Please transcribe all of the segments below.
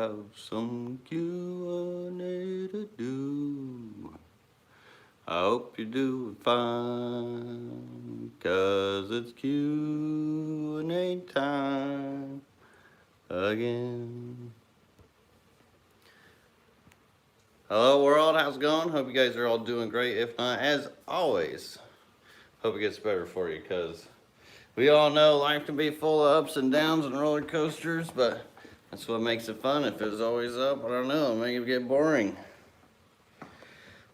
have some Q&A to do. I hope you're doing fine, 'cause it's Q&A time again. Hello world, how's it going? Hope you guys are all doing great. If not, as always, hope it gets better for you, because we all know life can be full of ups and downs and roller coasters, but that's what makes it fun. If it was always up, I don't know, it may get boring.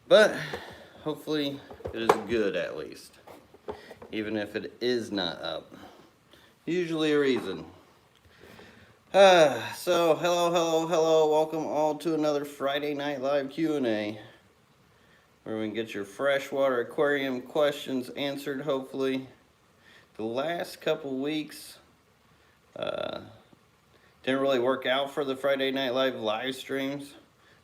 But hopefully it is good at least, even if it is not up. Usually a reason. So hello, welcome all to another Friday Night Live Q&A, where we can get your freshwater aquarium questions answered, hopefully. The last couple weeks didn't really work out for the Friday Night live streams,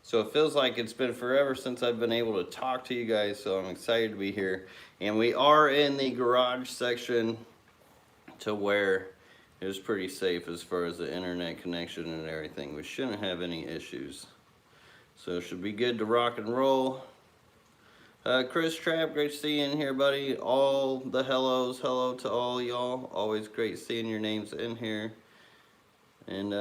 so it feels like it's been forever since I've been able to talk to you guys, so I'm excited to be here. And we are in the garage section, to where it was pretty safe as far as the internet connection and everything. We shouldn't have any issues, so it should be good to rock and roll. Chris Trapp, great to see you in here, buddy. All the hellos, hello to all y'all. Always great seeing your names in here. And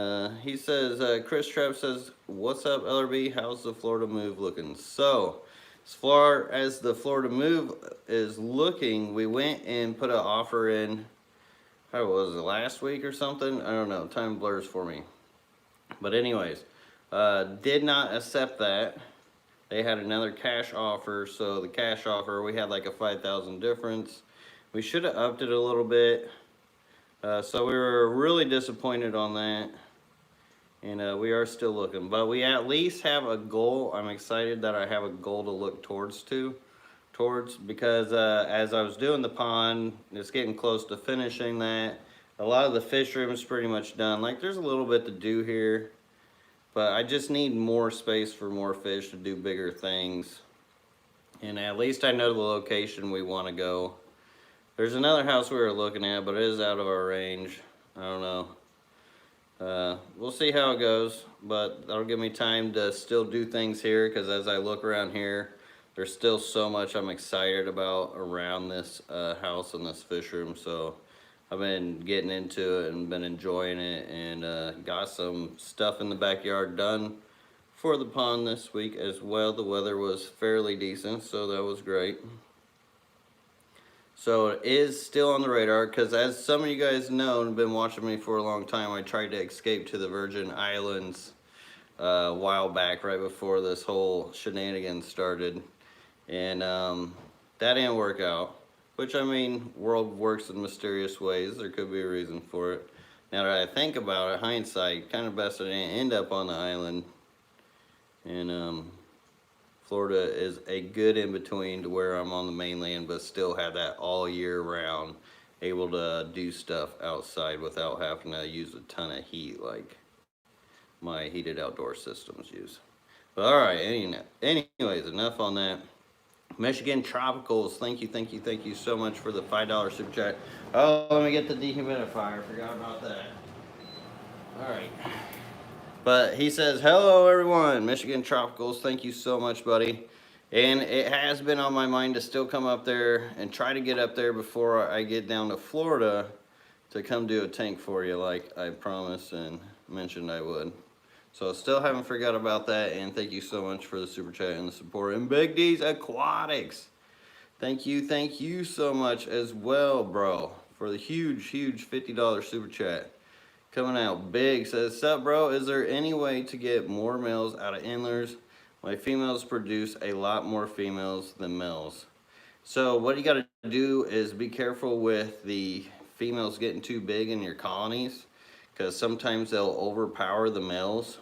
he says, Chris Trapp says, what's up, LRB? How's the Florida move looking? So, as far as the Florida move is looking, we went and put an offer in, how was it, last week or something? I don't know, time blurs for me. But anyways, did not accept that. They had another cash offer, so the cash offer, we had like a 5,000 difference. We should have upped it a little bit. So we were really disappointed on that, and we are still looking, but we at least have a goal. I'm excited that I have a goal to look towards, because as I was doing the pond, it's getting close to finishing that. A lot of the fish room is pretty much done. Like, there's a little bit to do here, but I just need more space for more fish to do bigger things, and at least I know the location we want to go. There's another house we were looking at, but it is out of our range. I don't know. We'll see how it goes, but that'll give me time to still do things here, because as I look around here, there's still so much I'm excited about around this house and this fish room. So I've been getting into it and been enjoying it, and got some stuff in the backyard done for the pond this week as well. The weather was fairly decent, so that was great. So it is still on the radar, because as some of you guys know and have been watching me for a long time, I tried to escape to the Virgin Islands a while back, right before this whole shenanigans started. And that didn't work out, which, I mean, world works in mysterious ways. There could be a reason for it. Now that I think about it, hindsight, kind of best I didn't end up on the island. And Florida is a good in-between to where I'm on the mainland, but still have that all year round, able to do stuff outside without having to use a ton of heat like my heated outdoor systems use. But all right, anyways, enough on that. Michigan Tropicals, thank you so much for the $5 super chat. Oh, let me get the dehumidifier, forgot about that. All right. But he says, hello everyone, Michigan Tropicals, thank you so much, buddy. And it has been on my mind to still come up there and try to get up there before I get down to Florida to come do a tank for you like I promised and mentioned I would. So still haven't forgot about that, and thank you so much for the super chat and the support. And Big D's Aquatics, thank you so much as well, bro, for the huge $50 super chat. Coming out big, says, sup bro, is there any way to get more males out of Antlers? My females produce a lot more females than males. So what you gotta do is be careful with the females getting too big in your colonies, because sometimes they'll overpower the males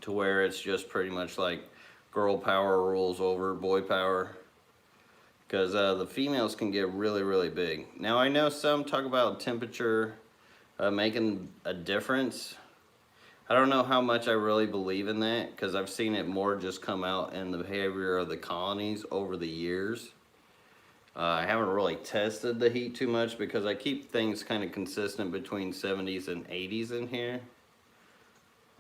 to where it's just pretty much like girl power rules over boy power, because the females can get really big. Now I know some talk about temperature making a difference. I don't know how much I really believe in that, because I've seen it more just come out in the behavior of the colonies over the years. I haven't really tested the heat too much, because I keep things kind of consistent between 70s and 80s in here.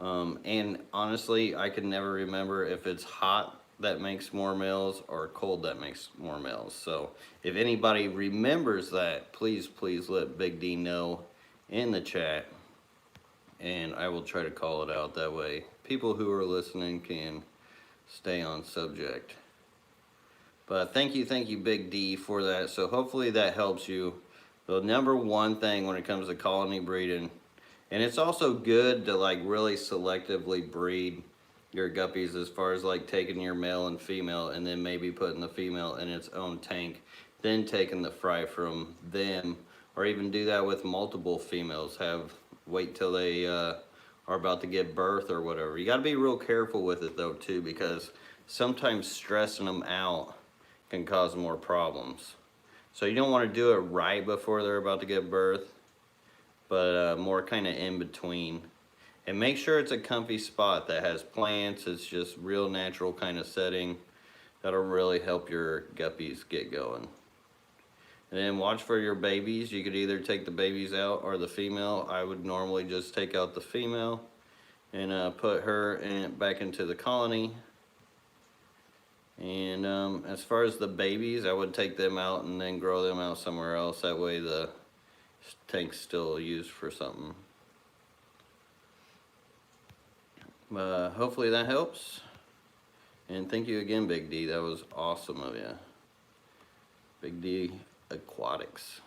And honestly, I can never remember if it's hot that makes more males or cold that makes more males. So if anybody remembers that, please let Big D know in the chat, and I will try to call it out. That way people who are listening can stay on subject. But thank you, Big D, for that. So hopefully that helps you. The number one thing when it comes to colony breeding, and it's also good to like really selectively breed your guppies, as far as like taking your male and female and then maybe putting the female in its own tank, then taking the fry from them, or even do that with multiple females. Wait till they are about to give birth or whatever. You got to be real careful with it though too, because sometimes stressing them out can cause more problems. So you don't want to do it right before they're about to give birth, but more kind of in between. And make sure it's a comfy spot that has plants. It's just real natural kind of setting. That'll really help your guppies get going. And then watch for your babies. You could either take the babies out or the female. I would normally just take out the female and put her back into the colony. And as far as the babies, I would take them out and then grow them out somewhere else. That way the tank's still used for something. Hopefully that helps. And thank you again, Big D. That was awesome of you. Big D Aquatics.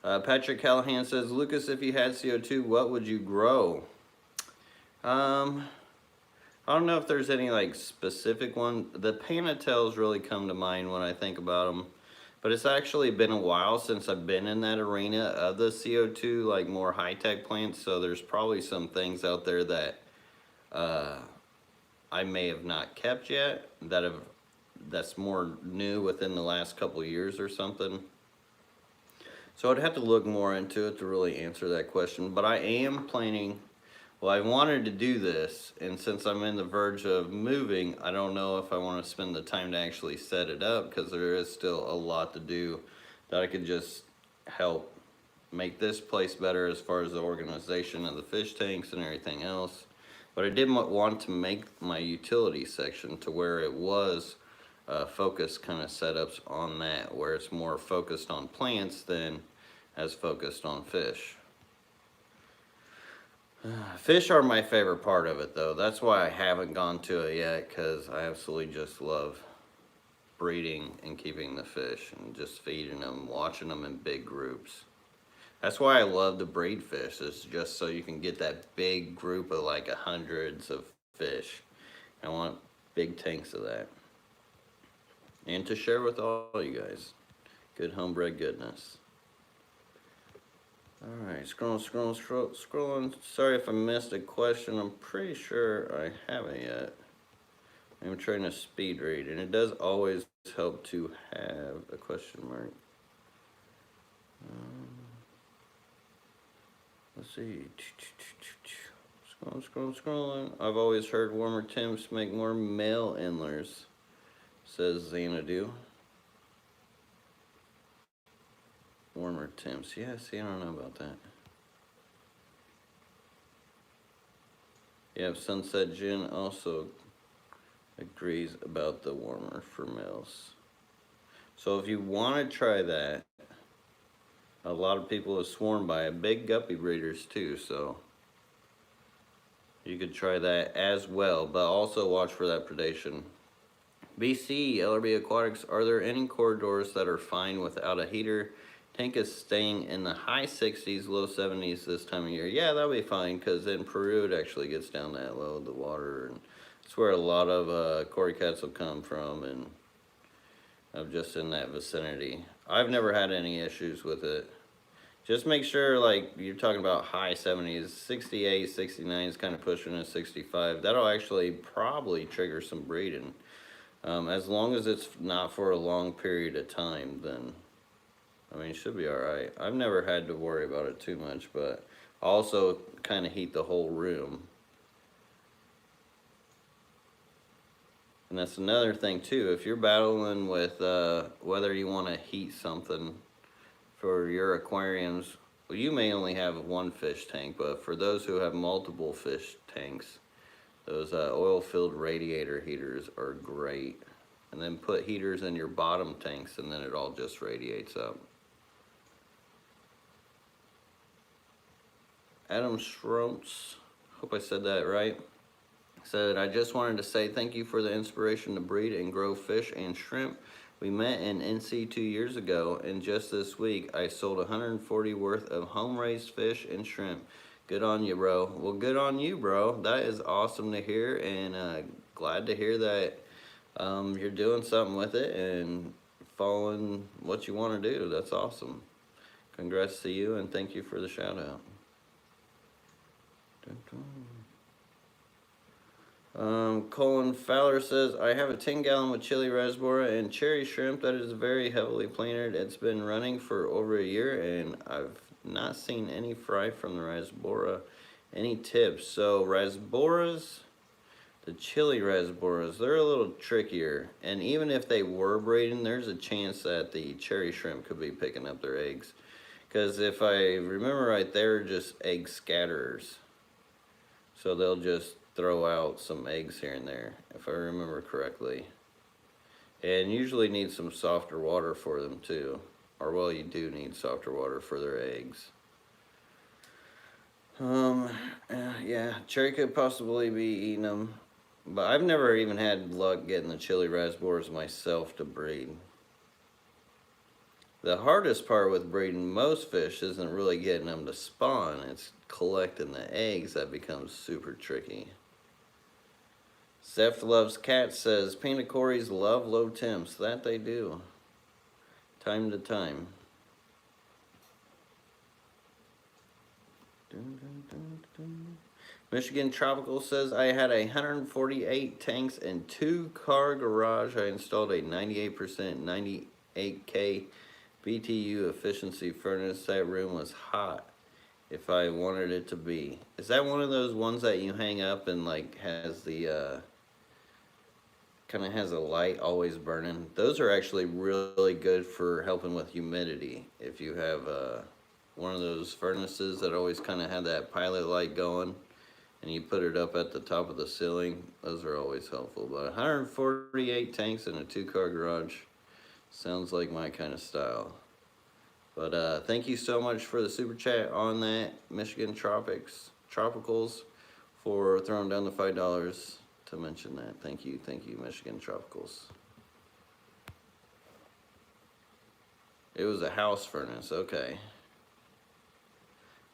Patrick Callahan says, Lucas, if you had CO2, what would you grow? I don't know if there's any like specific one. The Panatails really come to mind when I think about them. But it's actually been a while since I've been in that arena of the CO2, like more high-tech plants. So there's probably some things out there that I may have not kept yet, that's more new within the last couple of years or something. So I'd have to look more into it to really answer that question. But I am planning. Well, I wanted to do this, and since I'm in the verge of moving, I don't know if I want to spend the time to actually set it up, because there is still a lot to do that I could just help make this place better as far as the organization of the fish tanks and everything else. But I did want to make my utility section to where it was focused kind of setups on that, where it's more focused on plants than as focused on fish. Fish are my favorite part of it though. That's why I haven't gone to it yet, because I absolutely just love breeding and keeping the fish and just feeding them, watching them in big groups. That's why I love to breed fish, is just so you can get that big group of like hundreds of fish. I want big tanks of that. And to share with all you guys. Good homebred goodness. Alright, scrolling. Sorry if I missed a question. I'm pretty sure I haven't yet. I'm trying to speed read, and it does always help to have a question mark. Let's see. Scrolling. I've always heard warmer temps make more male Antlers, says Xanadu. Warmer temps. Yeah, see, I don't know about that. Yeah, Sunset Gin also agrees about the warmer for males. So if you want to try that, a lot of people have sworn by it. Big guppy breeders too, so you could try that as well, but also watch for that predation. BC, LRB Aquatics, are there any corridors that are fine without a heater? Tank is staying in the high 60s, low 70s this time of year. Yeah, that'll be fine, because in Peru it actually gets down that low, the water, and it's where a lot of cory cats will come from, and I'm just in that vicinity. I've never had any issues with it. Just make sure, like, you're talking about high 70s, 68, 69 is kind of pushing to 65. That'll actually probably trigger some breeding. As long as it's not for a long period of time, then I mean, it should be alright. I've never had to worry about it too much, but also kind of heat the whole room. And that's another thing too. If you're battling with whether you want to heat something for your aquariums, well, you may only have one fish tank, but for those who have multiple fish tanks, those oil-filled radiator heaters are great. And then put heaters in your bottom tanks, and then it all just radiates up. Adam Schrontz, hope I said that right, said, I just wanted to say thank you for the inspiration to breed and grow fish and shrimp. We met in NC 2 years ago, and just this week I sold 140 worth of home-raised fish and shrimp. Good on you, bro. Well, good on you, bro. That is awesome to hear, and glad to hear that you're doing something with it and following what you want to do. That's awesome. Congrats to you, and thank you for the shout out. Colin Fowler says, I have a 10-gallon with chili rasbora and cherry shrimp that is very heavily planted. It's been running for over a year, and I've not seen any fry from the rasbora. Any tips? So rasboras, the chili rasboras, they're a little trickier, and even if they were breeding, there's a chance that the cherry shrimp could be picking up their eggs, because if I remember right, they're just egg scatterers, so they'll just throw out some eggs here and there, if I remember correctly, and usually need some softer water for them too, or well, you do need softer water for their eggs. Yeah, cherry could possibly be eating them. But I've never even had luck getting the chili rasboras myself to breed. The hardest part with breeding most fish isn't really getting them to spawn, it's collecting the eggs that becomes super tricky. Zeph Loves Cats says, Panda Cories love low temps. That they do. Time to time. Michigan Tropical says, I had 148 tanks and 2-car garage. I installed a 98% 98K BTU efficiency furnace. That room was hot if I wanted it to be. Is that one of those ones that you hang up and like has the kind of has a light always burning? Those are actually really good for helping with humidity. If you have one of those furnaces that always kind of have that pilot light going, and you put it up at the top of the ceiling, those are always helpful. But 148 tanks in a 2-car garage sounds like my kind of style. But thank you so much for the super chat on that, Michigan Tropicals, for throwing down the $5 to mention that. Thank you, Michigan Tropicals. It was a house furnace, okay.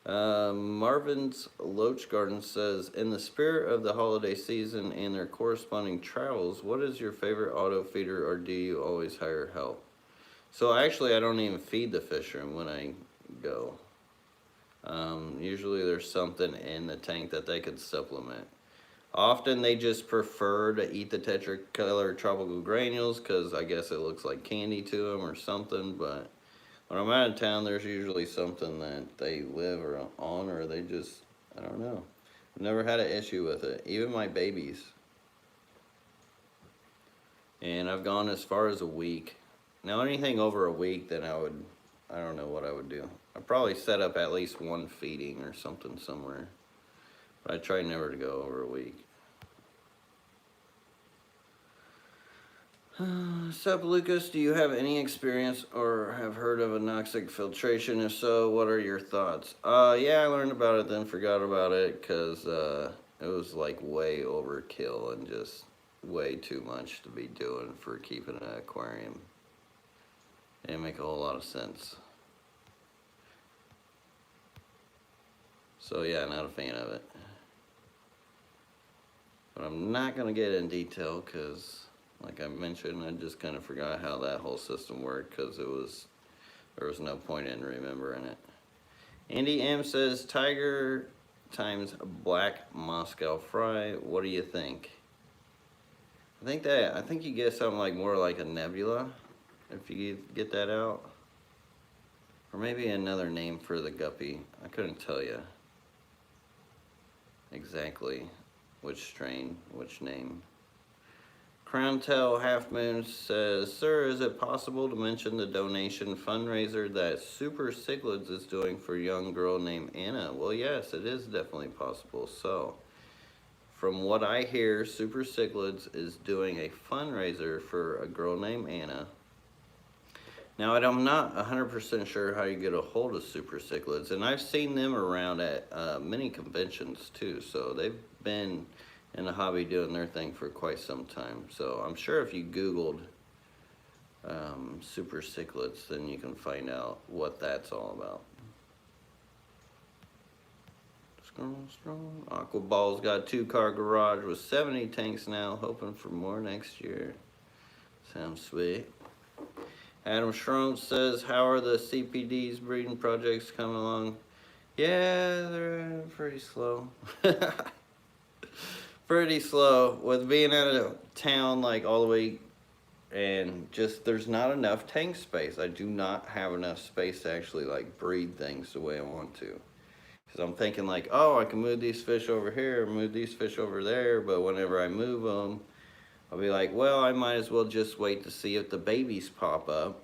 Marvin's Loach Garden says, in the spirit of the holiday season and their corresponding travels, what is your favorite auto feeder, or do you always hire help? So actually I don't even feed the fish room when I go. Usually there's something in the tank that they could supplement. Often they just prefer to eat the tetracolor tropical granules because I guess it looks like candy to them or something, but when I'm out of town, there's usually something that they live on, or they just, I don't know. I've never had an issue with it, even my babies. And I've gone as far as a week. Now anything over a week, then I don't know what I would do. I'd probably set up at least one feeding or something somewhere. But I try never to go over a week. Sup, Lucas, do you have any experience or have heard of anoxic filtration? If so, what are your thoughts? Yeah, I learned about it, then forgot about it because it was like way overkill and just way too much to be doing for keeping an aquarium. It didn't make a whole lot of sense. So yeah, not a fan of it. But I'm not going to get in detail because, like I mentioned, I just kind of forgot how that whole system worked because there was no point in remembering it. Andy M says, Tiger times black Moscow fry. What do you think? I think you get something like more like a nebula if you get that out. Or maybe another name for the guppy. I couldn't tell you exactly which strain, which name. Crown Tail Half Moon says, "Sir, is it possible to mention the donation fundraiser that Super Cichlids is doing for a young girl named Anna?" Well, yes, it is definitely possible. So, from what I hear, Super Cichlids is doing a fundraiser for a girl named Anna. Now, I'm not 100% sure how you get a hold of Super Cichlids, and I've seen them around at many conventions too, so they've been in the hobby doing their thing for quite some time. So I'm sure if you Googled Super Cichlids, then you can find out what that's all about. Aquaball's got a 2-car garage with 70 tanks now, hoping for more next year. Sounds sweet. Adam Schroen says, "How are the CPDs breeding projects coming along?" Yeah, they're pretty slow. Pretty slow with being out of town like all the way, and just there's not enough tank space. I do not have enough space to actually like breed things the way I want to, because I'm thinking like, oh, I can move these fish over here, move these fish over there, but whenever I move them, I'll be like, well, I might as well just wait to see if the babies pop up,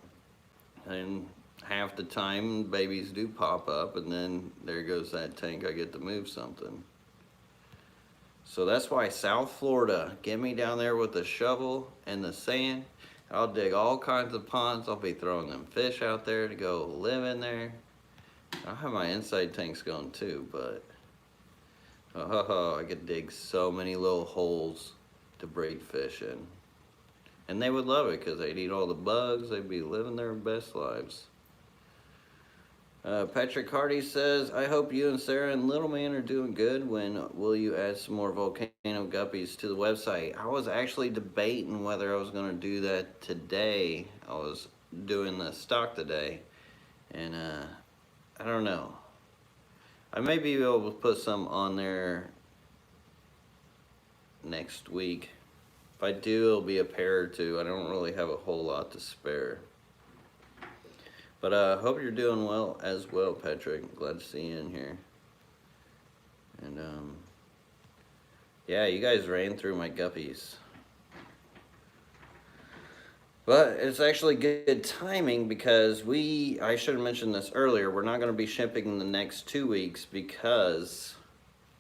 and half the time babies do pop up, and then there goes that tank. I get to move something. So that's why South Florida, get me down there with the shovel and the sand. I'll dig all kinds of ponds. I'll be throwing them fish out there to go live in there. I'll have my inside tanks going too, but I could dig so many little holes to breed fish in. And they would love it because they'd eat all the bugs. They'd be living their best lives. Patrick Hardy says, "I hope you and Sarah and Little Man are doing good. When will you add some more Volcano Guppies to the website?" I was actually debating whether I was going to do that today. I was doing the stock today, and I don't know. I may be able to put some on there next week. If I do, it'll be a pair or two. I don't really have a whole lot to spare. But hope you're doing well as well, Patrick. Glad to see you in here. And yeah, you guys ran through my guppies. But it's actually good timing because I should have mentioned this earlier, we're not going to be shipping in the next 2 weeks because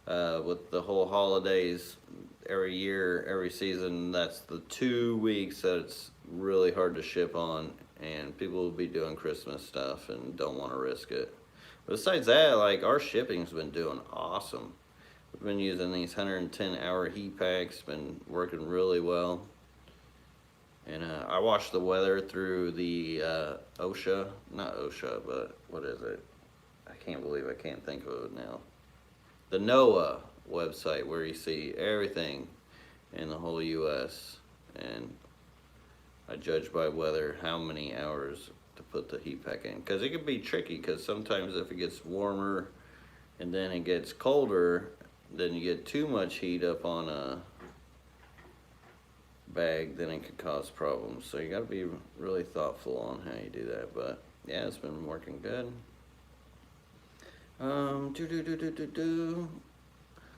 with the whole holidays, every year, every season, that's the 2 weeks that it's really hard to ship on, and people will be doing Christmas stuff and don't want to risk it. But besides that, like, our shipping's been doing awesome. We've been using these 110-hour heat packs, been working really well. And I watched the weather through the not OSHA, but what is it? I can't believe I can't think of it now. The NOAA website, where you see everything in the whole U.S. and I judge by weather how many hours to put the heat pack in, because it can be tricky, because sometimes if it gets warmer and then it gets colder, then you get too much heat up on a bag, then it could cause problems. So you got to be really thoughtful on how you do that. But yeah, it's been working good.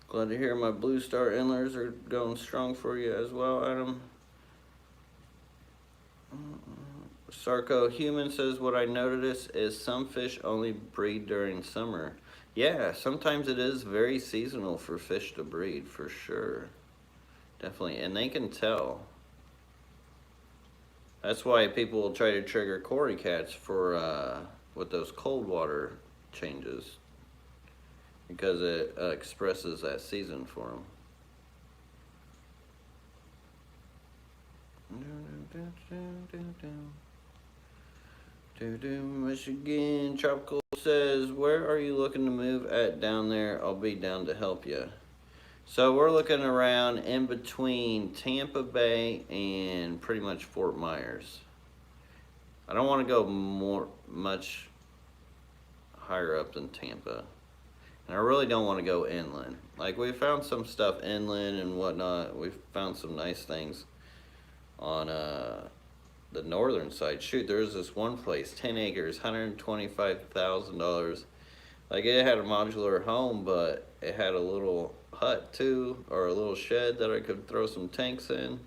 Glad to hear my Blue Star Antlers are going strong for you as well, Adam. Sarco Human says, "What I noticed is some fish only breed during summer." Yeah, sometimes it is very seasonal for fish to breed, for sure. Definitely, and they can tell. That's why people will try to trigger cory cats for with those cold water changes, because it expresses that season for them. Michigan Tropical says, "Where are you looking to move at down there? I'll be down to help you." So we're looking around in between Tampa Bay and pretty much Fort Myers. I don't want to go much higher up than Tampa. And I really don't want to go inland. Like, we found some stuff inland and whatnot. We've found some nice things on the northern side. Shoot, there's this one place, 10 acres, $125,000. Like, it had a modular home, but it had a little hut too, or a little shed that I could throw some tanks in.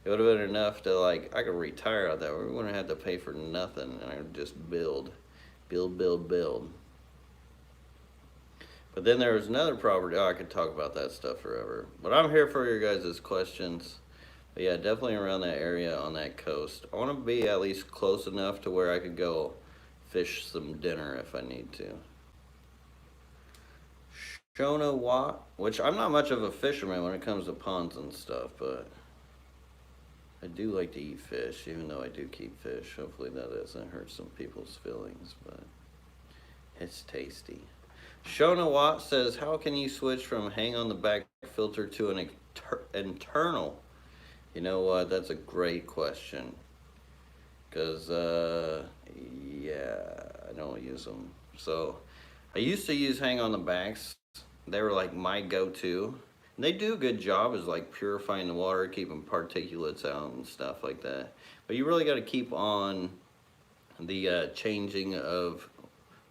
It would have been enough to, like, I could retire out that. We wouldn't have to pay for nothing, and I would just build. But then there was another property. Oh, I could talk about that stuff forever. But I'm here for your guys' questions. But yeah, definitely around that area on that coast. I want to be at least close enough to where I could go fish some dinner if I need to. Shona Watt, which I'm not much of a fisherman when it comes to ponds and stuff, but I do like to eat fish, even though I do keep fish. Hopefully that doesn't hurt some people's feelings, but it's tasty. Shona Watt says, how can you switch from hang on the back filter to an internal? You know what, that's a great question. Because, yeah, I don't use them. So, I used to use hang on the backs. They were like my go-to. They do a good job as like purifying the water, keeping particulates out and stuff like that. But you really got to keep on the changing of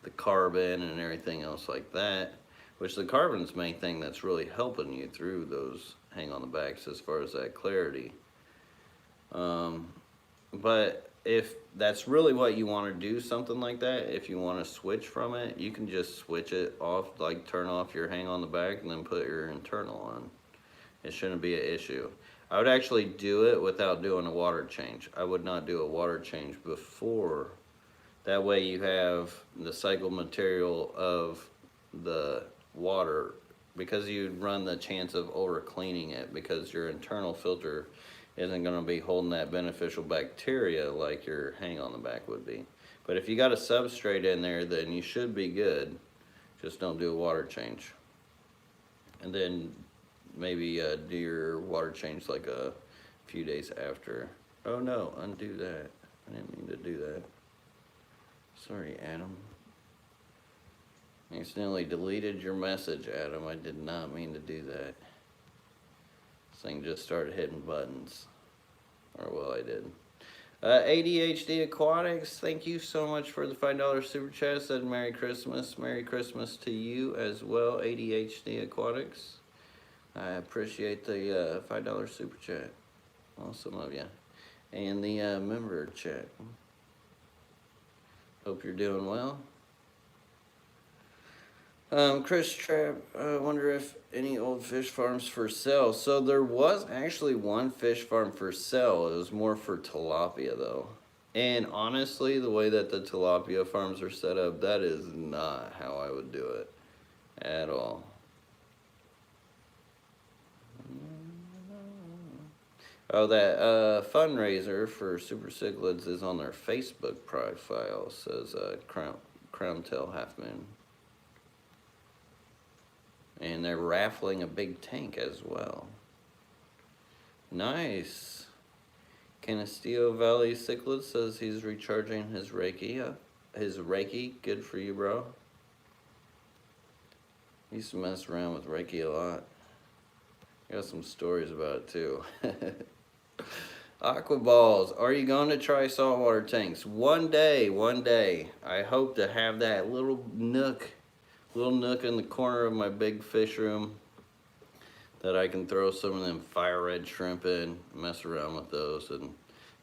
the carbon and everything else like that. Which the carbon's the main thing that's really helping you through those hang on the backs as far as that clarity. But if that's really what you want to do, something like that, if you want to switch from it, you can just switch it off, like turn off your hang on the back and then put your internal on. It shouldn't be an issue. I would actually do it without doing a water change. I would not do a water change before. That way you have the cycle material of the water, because you'd run the chance of over cleaning it because your internal filter isn't going to be holding that beneficial bacteria like your hang on the back would be. But if you got a substrate in there, then you should be good. Just don't do a water change. And then maybe do your water change like a few days after. Oh no, undo that. I didn't mean to do that. Sorry, Adam. I accidentally deleted your message, Adam. I did not mean to do that. This thing just started hitting buttons. Or well, I did. ADHD Aquatics, thank you so much for the $5 super chat. Said Merry Christmas. Merry Christmas to you as well, ADHD Aquatics. I appreciate the $5 super chat. Awesome of you. And the member chat. Hope you're doing well. Chris Trapp, I wonder if any old fish farms for sale. So there was actually one fish farm for sale. It was more for tilapia though. And honestly, the way that the tilapia farms are set up, that is not how I would do it at all. Oh, that fundraiser for Super Cichlids is on their Facebook profile, says Crown Tail Half Moon. And they're raffling a big tank as well. Nice. Canastillo Valley Cichlid says he's recharging his Reiki. Good for you, bro. I used to mess around with Reiki a lot. I got some stories about it too. Aqua balls. Are you going to try saltwater tanks? One day. I hope to have that little nook in the corner of my big fish room that I can throw some of them fire red shrimp in, mess around with those, and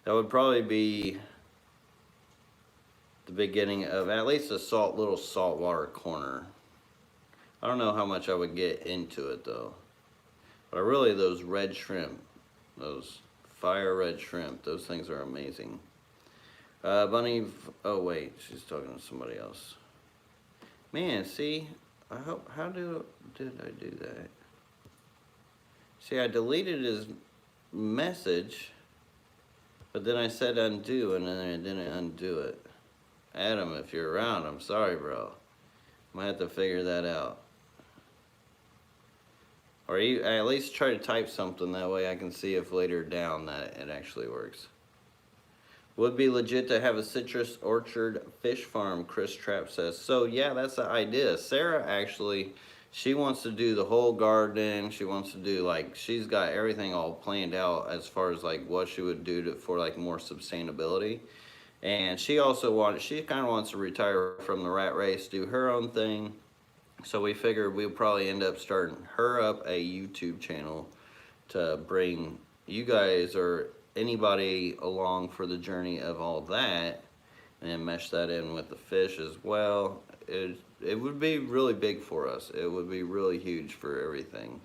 that would probably be the beginning of at least a little saltwater corner. I don't know how much I would get into it though, but really those red shrimp, those fire red shrimp, those things are amazing. Bunny, oh wait, she's talking to somebody else. Man, see, how did I do that? See, I deleted his message, but then I said undo, and then I didn't undo it. Adam, if you're around, I'm sorry, bro. Might have to figure that out. Or you at least try to type something, that way I can see if later down that it actually works. Would be legit to have a citrus orchard fish farm, Chris Trapp says. So yeah, that's the idea. Sarah actually, she wants to do the whole garden. She wants to do like, she's got everything all planned out as far as like what she would do for like more sustainability. And she also she kind of wants to retire from the rat race, do her own thing. So we figured we'll probably end up starting her up a YouTube channel to bring you guys, or anybody along for the journey of all that, and then mesh that in with the fish as well, it would be really big for us. It would be really huge for everything.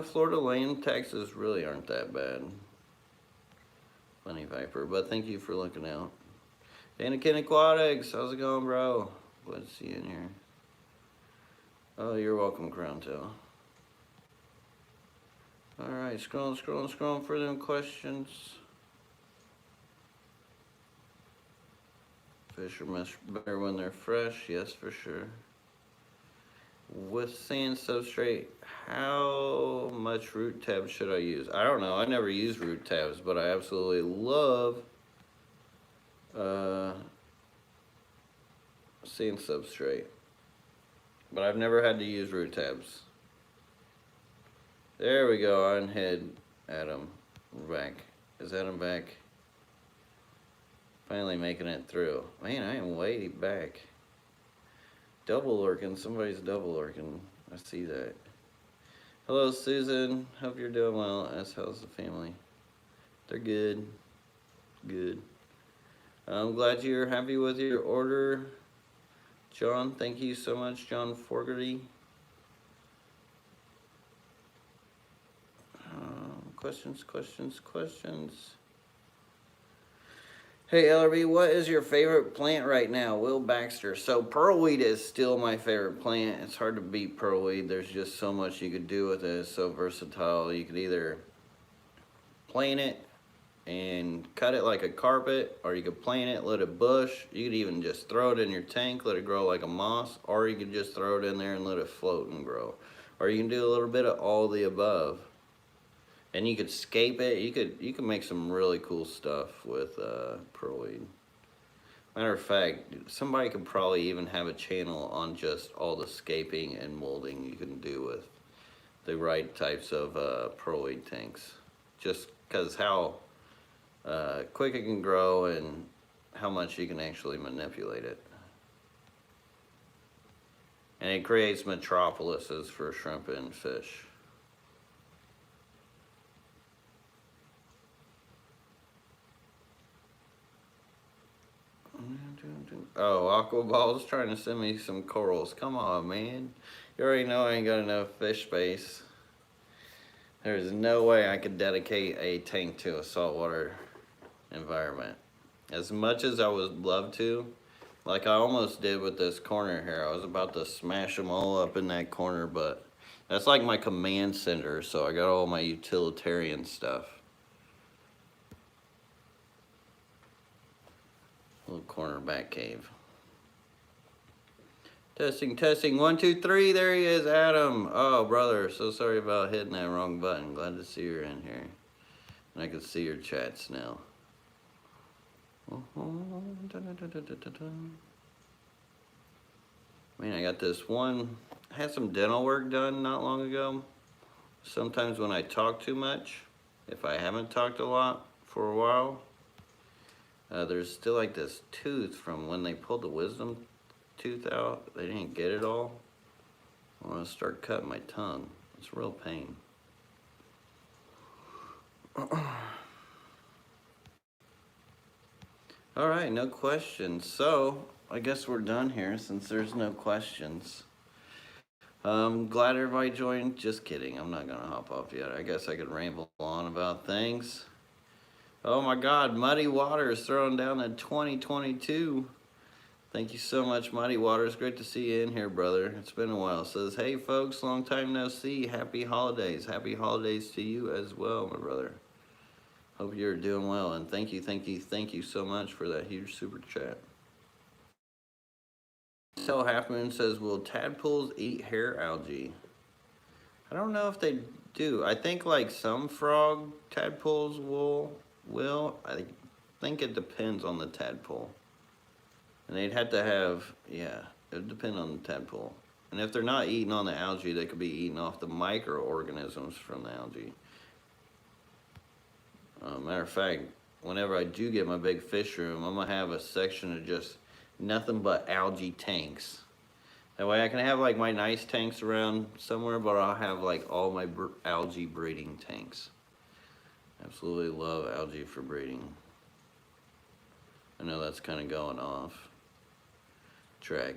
Florida land taxes really aren't that bad. Funny Viper, but thank you for looking out. Anakin Aquatics, how's it going, bro? Let's see in here. Oh, you're welcome, Crown Tail. Alright, scrolling for them questions. Fish are much better when they're fresh, yes, for sure. With sand substrate, how much root tabs should I use? I don't know, I never use root tabs, but I absolutely love sand substrate. But I've never had to use root tabs. There we go, on head Adam. We're back. Is Adam back? Finally making it through. Man, I am way back. Double lurking, somebody's double lurking. I see that. Hello Susan, hope you're doing well. How's the family? They're good. Good. I'm glad you're happy with your order. John, thank you so much, John Fogarty. Questions. Hey LRB, what is your favorite plant right now? Will Baxter. So pearlweed is still my favorite plant. It's hard to beat pearlweed. There's just so much you could do with it. It's so versatile. You could either plant it and cut it like a carpet, or you could plant it, let it bush. You could even just throw it in your tank, let it grow like a moss, or you could just throw it in there and let it float and grow. Or you can do a little bit of all the above. And you could scape it. You could make some really cool stuff with pearlweed. Matter of fact, somebody could probably even have a channel on just all the scaping and molding you can do with the right types of pearlweed tanks. Just because how quick it can grow and how much you can actually manipulate it. And it creates metropolises for shrimp and fish. Oh, Aquaball's trying to send me some corals. Come on, man. You already know I ain't got enough fish space. There's no way I could dedicate a tank to a saltwater environment. As much as I would love to, like I almost did with this corner here. I was about to smash them all up in that corner, but that's like my command center, so I got all my utilitarian stuff. Little corner back cave. Testing, 1, 2, 3, there he is, Adam. Oh, brother, so sorry about hitting that wrong button. Glad to see you're in here. And I can see your chats now. Man, I got this one. I had some dental work done not long ago. Sometimes when I talk too much, if I haven't talked a lot for a while, there's still like this tooth from when they pulled the wisdom tooth out. They didn't get it all. I want to start cutting my tongue. It's a real pain. All right, no questions. So I guess we're done here since there's no questions. I'm glad everybody joined. Just kidding. I'm not going to hop off yet. I guess I could ramble on about things. Oh my God, Muddy Waters throwing down at 2022. Thank you so much, Muddy Waters. Great to see you in here, brother. It's been a while. Says, hey folks, long time no see. Happy holidays. Happy holidays to you as well, my brother. Hope you're doing well, and thank you so much for that huge super chat. Tell Half Moon says, will tadpoles eat hair algae? I don't know if they do. I think like some frog tadpoles will. I think it depends on the tadpole. And they'd have to have, yeah, it would depend on the tadpole. And if they're not eating on the algae, they could be eating off the microorganisms from the algae. Matter of fact, whenever I do get my big fish room, I'm gonna have a section of just nothing but algae tanks. That way I can have like my nice tanks around somewhere, but I'll have like all my algae breeding tanks. Absolutely love algae for breeding. I know that's kind of going off track.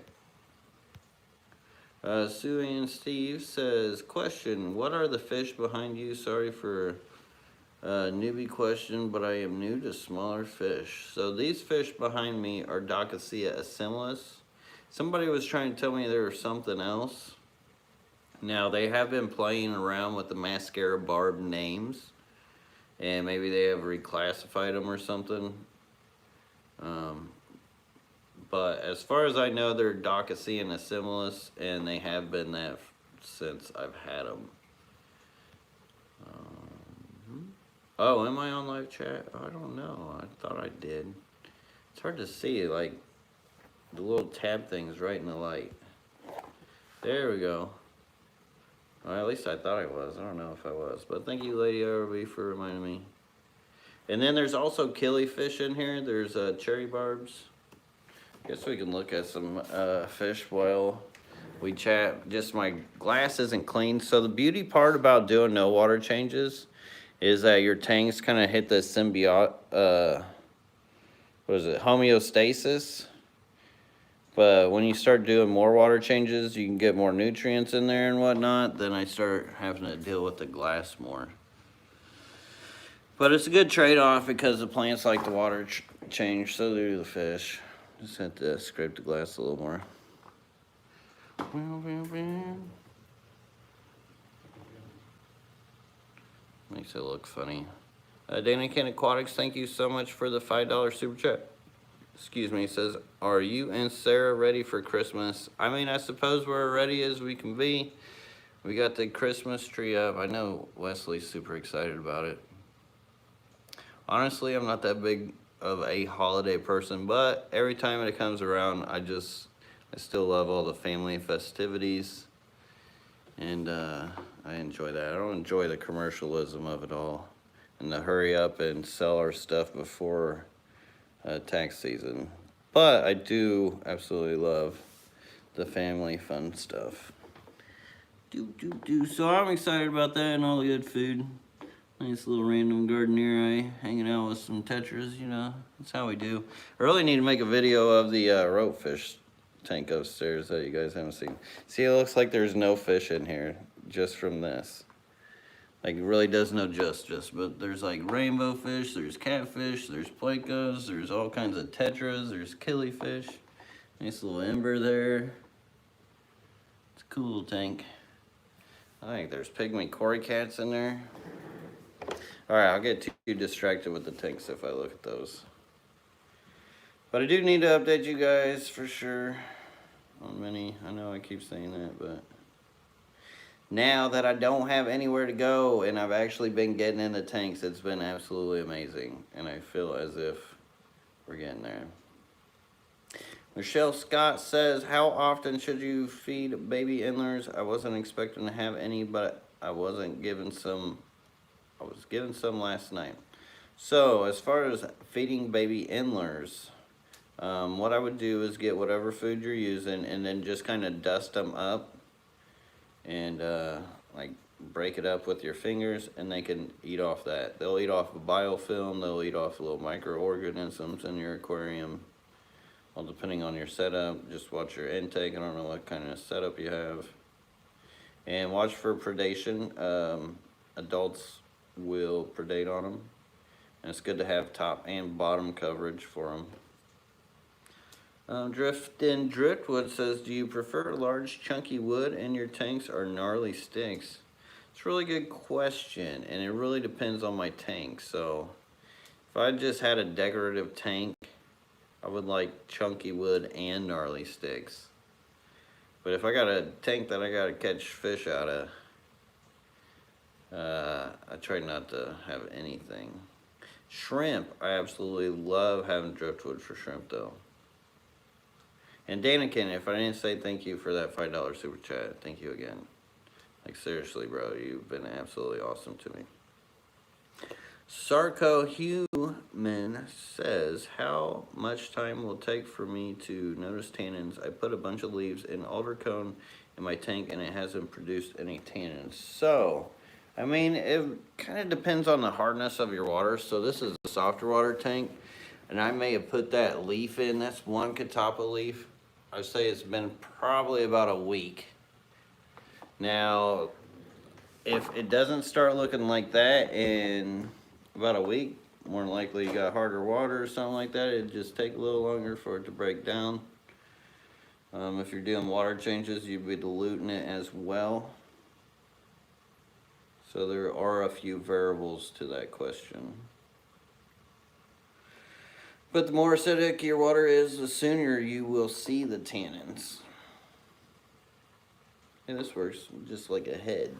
Sue Ann Steve says, question, what are the fish behind you? Sorry for a newbie question, but I am new to smaller fish. So these fish behind me are Dockesia assimilis. Somebody was trying to tell me there was something else. Now they have been playing around with the mascara barb names, and maybe they have reclassified them or something. But as far as I know, they're Dockesia assimilis, and they have been that since I've had them. Oh, am I on live chat? I don't know. I thought I did. It's hard to see, like, the little tab thing's right in the light. There we go. Well, at least I thought I was. I don't know if I was. But thank you, Lady RB, for reminding me. And then there's also killifish in here. There's cherry barbs. Guess we can look at some fish while we chat. Just my glass isn't clean. So the beauty part about doing no water changes is that your tanks kind of hit the homeostasis. But when you start doing more water changes, you can get more nutrients in there and whatnot. Then I start having to deal with the glass more. But it's a good trade-off because the plants like the water change, so do the fish. Just had to scrape the glass a little more. Makes it look funny. Dana Can Aquatics, thank you so much for the $5 super chat. Excuse me, says, are you and Sarah ready for Christmas? I mean, I suppose we're ready as we can be. We got the Christmas tree up. I know Wesley's super excited about it. Honestly, I'm not that big of a holiday person, but every time it comes around, I still love all the family festivities, and I enjoy that. I don't enjoy the commercialism of it all and the hurry up and sell our stuff before tax season, but I do absolutely love the family fun stuff. So I'm excited about that and all the good food. Nice little random garden here, hanging out with some Tetras, you know, that's how we do. I really need to make a video of the rope fish tank upstairs that you guys haven't seen. See, it looks like there's no fish in here just from this. Like, it really does no justice, but there's like rainbow fish, there's catfish, there's plecos, there's all kinds of tetras, there's killifish. Nice little ember there. It's a cool little tank. I think there's pygmy cory cats in there. Alright, I'll get too distracted with the tanks if I look at those. But I do need to update you guys for sure on many. I know I keep saying that, but now that I don't have anywhere to go and I've actually been getting in the tanks, it's been absolutely amazing. And I feel as if we're getting there. Michelle Scott says, how often should you feed baby Antlers? I wasn't expecting to have any, but I was given some last night. So as far as feeding baby Antlers, what I would do is get whatever food you're using and then just kind of dust them up and like break it up with your fingers, and they can eat off that. They'll eat off a biofilm, they'll eat off little microorganisms in your aquarium, all depending on your setup. Just watch your intake. I don't know what kind of setup you have, and watch for predation. Adults will predate on them, and it's good to have top and bottom coverage for them. Driftwood says, do you prefer large chunky wood in your tanks or gnarly sticks? It's a really good question, and it really depends on my tank. So if I just had a decorative tank, I would like chunky wood and gnarly sticks. But if I got a tank that I gotta catch fish out of, I try not to have anything. Shrimp, I absolutely love having driftwood for shrimp though. And Danakin, if I didn't say thank you for that $5 super chat, thank you again. Like seriously, bro, you've been absolutely awesome to me. Sarco Human says, how much time will it take for me to notice tannins? I put a bunch of leaves in alder cone in my tank and it hasn't produced any tannins. So, I mean, it kind of depends on the hardness of your water. So this is a softer water tank, and I may have put that leaf in. That's one catappa leaf. I'd say it's been probably about a week. Now, if it doesn't start looking like that in about a week, more than likely you got harder water or something like that. It'd just take a little longer for it to break down. If you're doing water changes, you'd be diluting it as well. So there are a few variables to that question. But the more acidic your water is, the sooner you will see the tannins. And this works just like a head.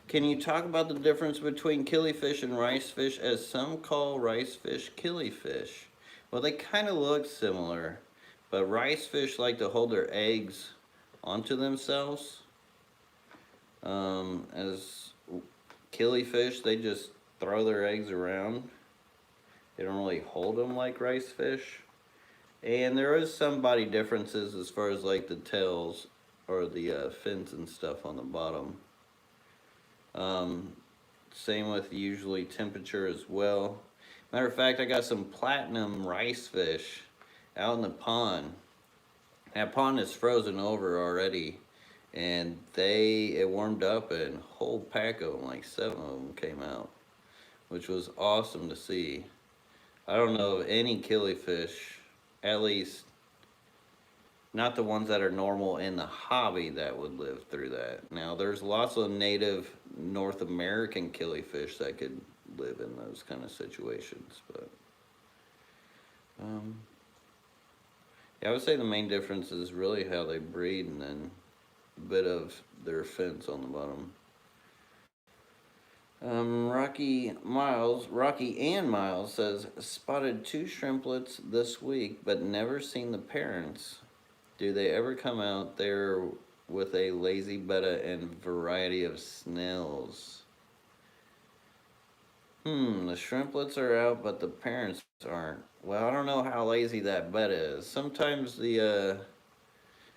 Can you talk about the difference between killifish and ricefish, as some call ricefish killifish? Well, they kind of look similar, but ricefish like to hold their eggs onto themselves. As killifish, they just throw their eggs around. They don't really hold them like ricefish. And there is some body differences as far as like the tails or the fins and stuff on the bottom. Same with usually temperature as well. Matter of fact, I got some platinum rice fish out in the pond. That pond is frozen over already, and it warmed up and a whole pack of them, like 7 of them came out, which was awesome to see. I don't know of any killifish, at least not the ones that are normal in the hobby, that would live through that. Now, there's lots of native North American killifish that could live in those kind of situations, but yeah, I would say the main difference is really how they breed, and then a bit of their fins on the bottom. Rocky and Miles says, spotted 2 shrimplets this week, but never seen the parents. Do they ever come out there with a lazy betta and variety of snails? The shrimplets are out, but the parents aren't. Well, I don't know how lazy that betta is. Sometimes the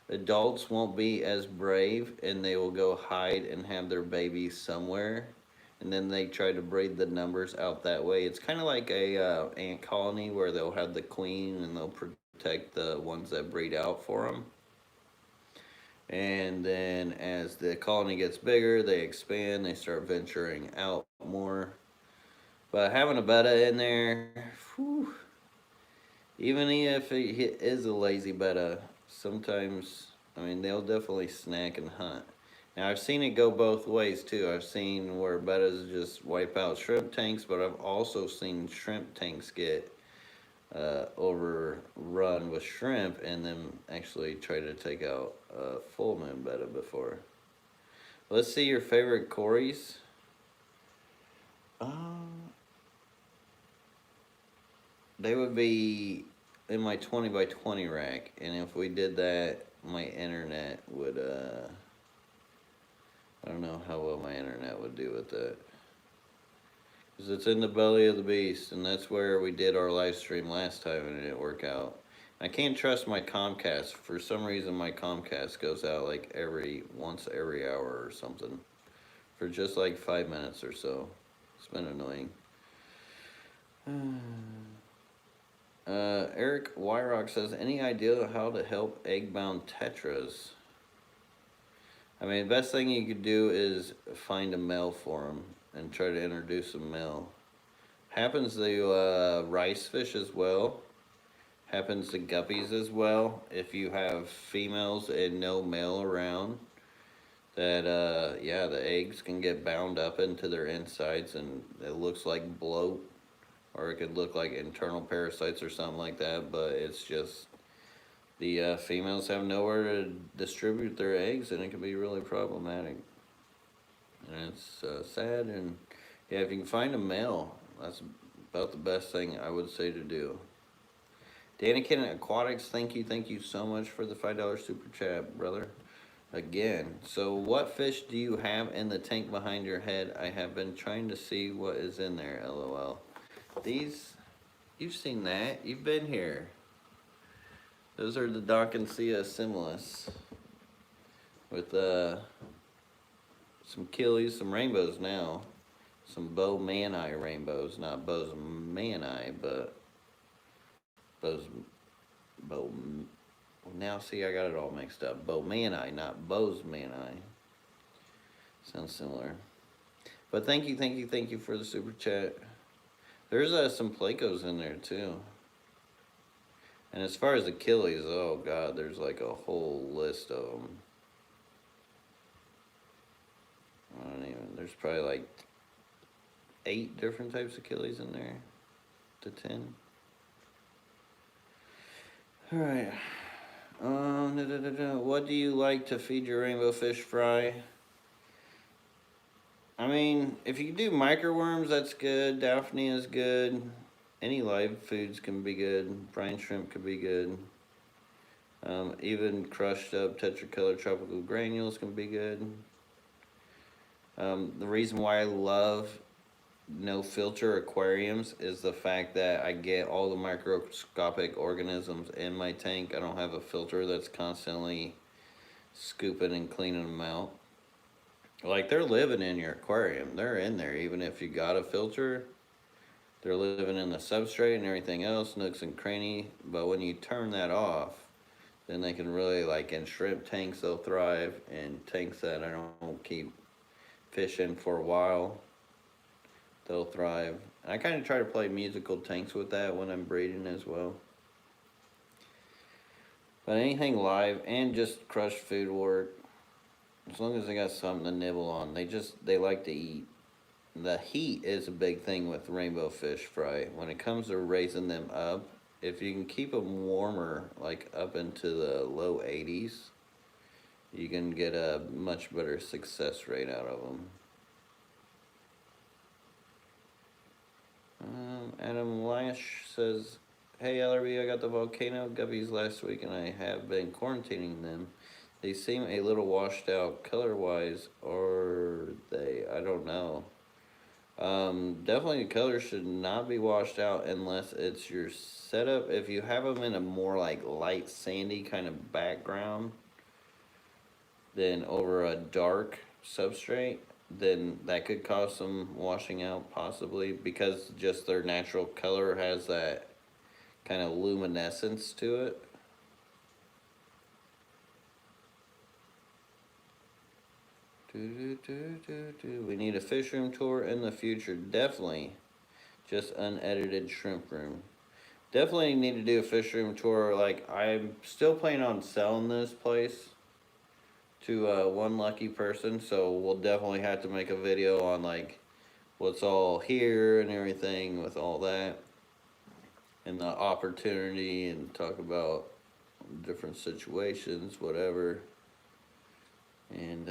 adults won't be as brave, and they will go hide and have their babies somewhere, and then they try to breed the numbers out that way. It's kind of like a ant colony where they'll have the queen and they'll protect the ones that breed out for them. And then as the colony gets bigger, they expand, they start venturing out more. But having a betta in there, whew, even if it is a lazy betta, sometimes, I mean, they'll definitely snack and hunt. Now, I've seen it go both ways too. I've seen where bettas just wipe out shrimp tanks, but I've also seen shrimp tanks get overrun with shrimp and then actually try to take out a full moon betta before. Let's see your favorite Corys. They would be in my 20 by 20 rack, and if we did that, my internet would, I don't know how well my internet would do with that. Because it's in the belly of the beast, and that's where we did our live stream last time and it didn't work out. I can't trust my Comcast. For some reason, my Comcast goes out like once every hour or something. For just like 5 minutes or so. It's been annoying. Eric Wyrock says, any idea how to help egg-bound tetras? I mean, the best thing you could do is find a male for them and try to introduce a male. Happens to rice fish as well. Happens to guppies as well. If you have females and no male around, that yeah, the eggs can get bound up into their insides and it looks like bloat, or it could look like internal parasites or something like that, but it's just the females have nowhere to distribute their eggs, and it can be really problematic. And it's sad, and yeah, if you can find a male, that's about the best thing I would say to do. Danikin Aquatics, thank you so much for the $5 super chat, brother. again. So what fish do you have in the tank behind your head? I have been trying to see what is in there, LOL. These, you've seen that. You've been here. Those are the Dockensia similis with some killies, some rainbows now. Some Bowmani rainbows, not Bosemani, but Bow. Now see, I got it all mixed up. Bowmani, not Bosemani. Sounds similar. But thank you for the super chat. There's some Placos in there too. And as far as the killies, oh god, there's like a whole list of them. I don't even, there's probably like 8 different types of killies in there to 10. Alright. What do you like to feed your rainbow fish fry? I mean, if you do microworms, that's good. Daphne is good. Any live foods can be good. Brine shrimp could be good. Even crushed up tetracolor tropical granules can be good. The reason why I love no filter aquariums is the fact that I get all the microscopic organisms in my tank. I don't have a filter that's constantly scooping and cleaning them out. Like, they're living in your aquarium. They're in there. Even if you got a filter, they're living in the substrate and everything else, nooks and cranny. But when you turn that off, then they can really, like in shrimp tanks, they'll thrive. And tanks that I don't keep fish in for a while, they'll thrive. And I kind of try to play musical tanks with that when I'm breeding as well. But anything live and just crushed food work. As long as they got something to nibble on, they like to eat. The heat is a big thing with rainbow fish fry. When it comes to raising them up, if you can keep them warmer, like up into the low 80s, you can get a much better success rate out of them. Adam Lash says, hey LRB, I got the Volcano Guppies last week and I have been quarantining them. They seem a little washed out color-wise, or I don't know. Definitely the color should not be washed out unless it's your setup. If you have them in a more like light sandy kind of background than over a dark substrate, then that could cause some washing out possibly, because just their natural color has that kind of luminescence to it. We need a fish room tour in the future. Definitely. Just unedited shrimp room. Definitely need to do a fish room tour. Like, I'm still planning on selling this place to one lucky person. So we'll definitely have to make a video on like what's all here and everything with all that. And the opportunity, and talk about different situations, whatever. And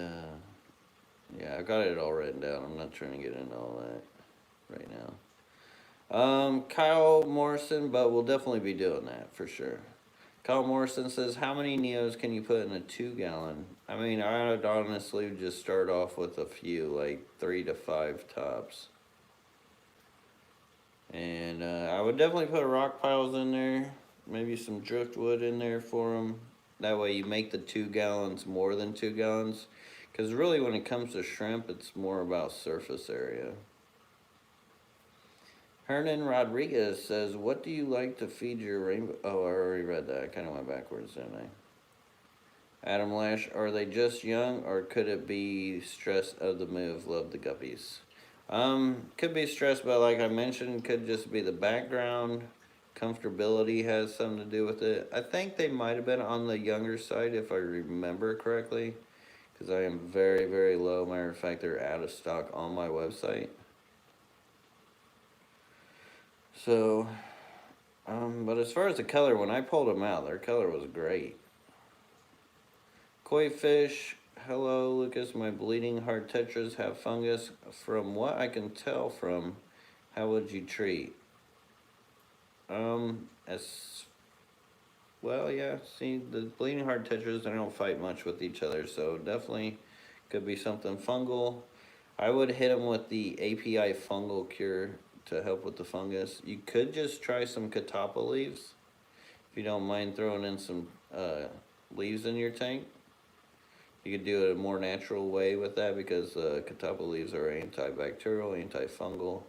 yeah, I've got it all written down. I'm not trying to get into all that right now. Kyle Morrison, but we'll definitely be doing that for sure. Kyle Morrison says, how many Neos can you put in a 2-gallon? I mean, I would honestly just start off with a few, like 3 to 5 tops. And I would definitely put rock piles in there, maybe some driftwood in there for them. That way you make the 2 gallons more than 2 gallons. Because really when it comes to shrimp, it's more about surface area. Hernan Rodriguez says, what do you like to feed your rainbow? Oh, I already read that. I kind of went backwards, didn't I? Adam Lash, are they just young or could it be stress of the move? Love the guppies. Could be stress, but like I mentioned, could just be the background. Comfortability has something to do with it. I think they might have been on the younger side if I remember correctly. Because I am very, very low. Matter of fact, they're out of stock on my website. So, but as far as the color, when I pulled them out, their color was great. Koi fish, hello Lucas, my bleeding heart tetras have fungus. From what I can tell from, how would you treat? As Well, yeah, see, the bleeding heart tetras, they don't fight much with each other, so definitely could be something fungal. I would hit them with the API fungal cure to help with the fungus. You could just try some catappa leaves if you don't mind throwing in some leaves in your tank. You could do it a more natural way with that because catappa leaves are antibacterial, antifungal.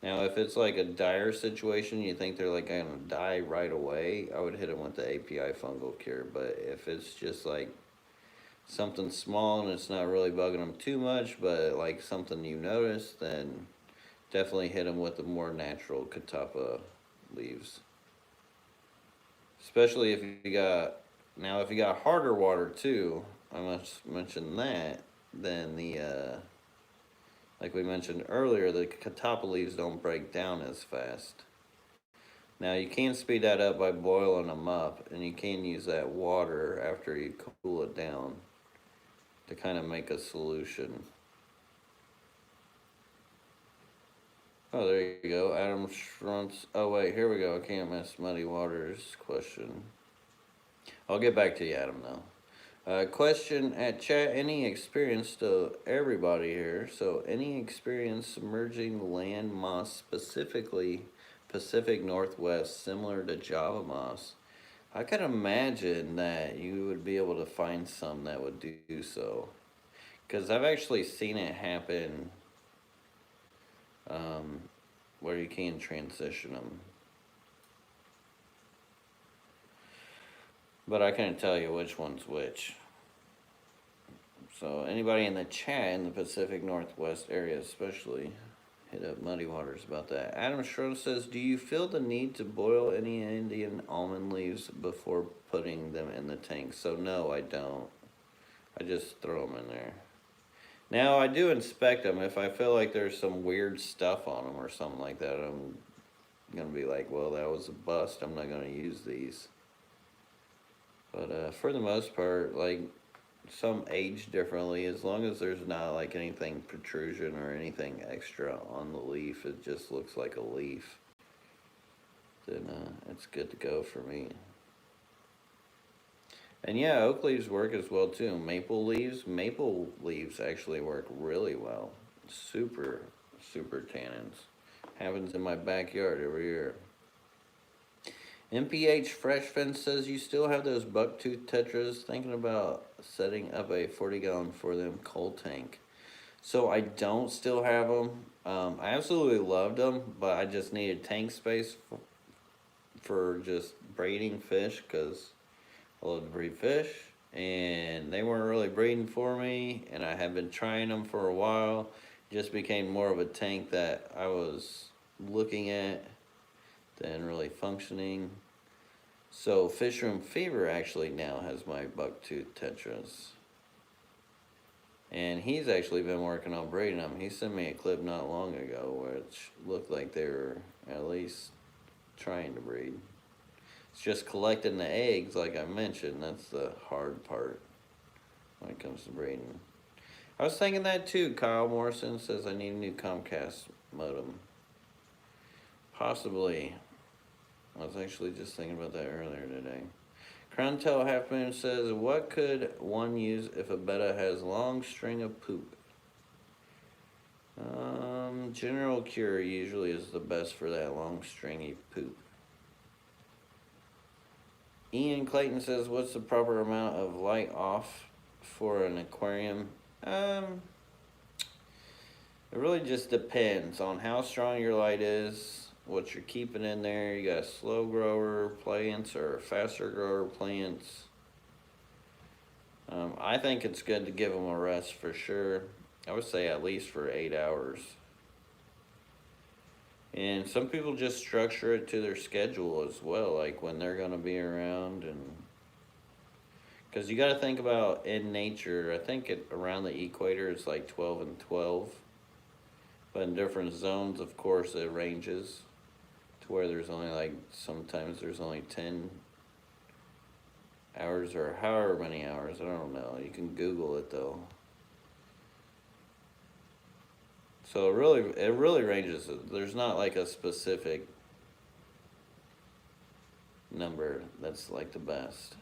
Now, if it's like a dire situation, you think they're like gonna die right away, I would hit them with the API fungal cure. But if it's just like something small and it's not really bugging them too much, but like something you notice, then definitely hit them with the more natural catappa leaves. Especially if you got, now if you got harder water too, I must mention that, then like we mentioned earlier, the catappa leaves don't break down as fast. Now you can speed that up by boiling them up, and you can use that water after you cool it down to kind of make a solution. Oh, there you go. Adam Schruntz. Oh, wait, here we go. I can't miss Muddy Waters question. I'll get back to you, Adam, though. Question at chat. Any experience to everybody here? So, any experience submerging land moss, specifically Pacific Northwest, similar to Java moss? I can imagine that you would be able to find some that would do so. Because I've actually seen it happen um, where you can transition them. But I can't tell you which one's which. So anybody in the chat in the Pacific Northwest area especially, hit up Muddy Waters about that. Adam Schroeder says, do you feel the need to boil any Indian almond leaves before putting them in the tank? So no, I don't. I just throw them in there. Now I do inspect them. If I feel like there's some weird stuff on them or something like that, I'm gonna be like, well, that was a bust. I'm not gonna use these. But for the most part, like, some age differently. As long as there's not like anything protrusion or anything extra on the leaf, it just looks like a leaf, then it's good to go for me. And yeah, oak leaves work as well too. Maple leaves actually work really well. Super tannins. Happens in my backyard every year. MPH Fresh Fence says you still have those bucktooth tetras. Thinking about setting up a 40-gallon for them cold tank. So I don't still have them. I absolutely loved them, but I just needed tank space for just breeding fish because I love to breed fish. And they weren't really breeding for me, and I had been trying them for a while. Just became more of a tank that I was looking at than really functioning. So Fish Room Fever actually now has my bucktooth tetras. And he's actually been working on breeding them. He sent me a clip not long ago which looked like they were at least trying to breed. It's just collecting the eggs, like I mentioned. That's the hard part when it comes to breeding. I was thinking that too. Kyle Morrison says I need a new Comcast modem. Possibly. I was actually just thinking about that earlier today. Crown Tail Half Moon says, what could one use if a betta has long string of poop? General Cure usually is the best for that long stringy poop. Ian Clayton says, what's the proper amount of light off for an aquarium? It really just depends on how strong your light is, what you're keeping in there. You got slow grower plants or faster grower plants. I think it's good to give them a rest for sure. I would say at least for 8 hours. And some people just structure it to their schedule as well, like when they're going to be around. And because you got to think about in nature, I think around the equator it's like 12 and 12. But in different zones, of course, it ranges to where there's only like, sometimes there's only 10 hours or however many hours. I don't know. You can Google it though. So it really ranges. There's not like a specific number that's like the best.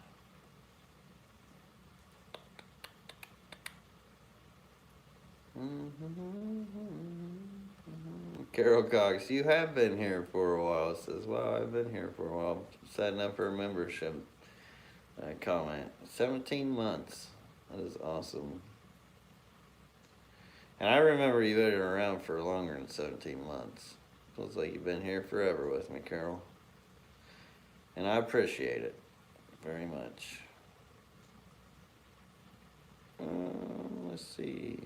Carol Cox, you have been here for a while. Says, wow, I've been here for a while. Setting up for a membership. Comment. 17 months. That is awesome. And I remember you been around for longer than 17 months. Feels like you've been here forever with me, Carol. And I appreciate it very much. Let's see.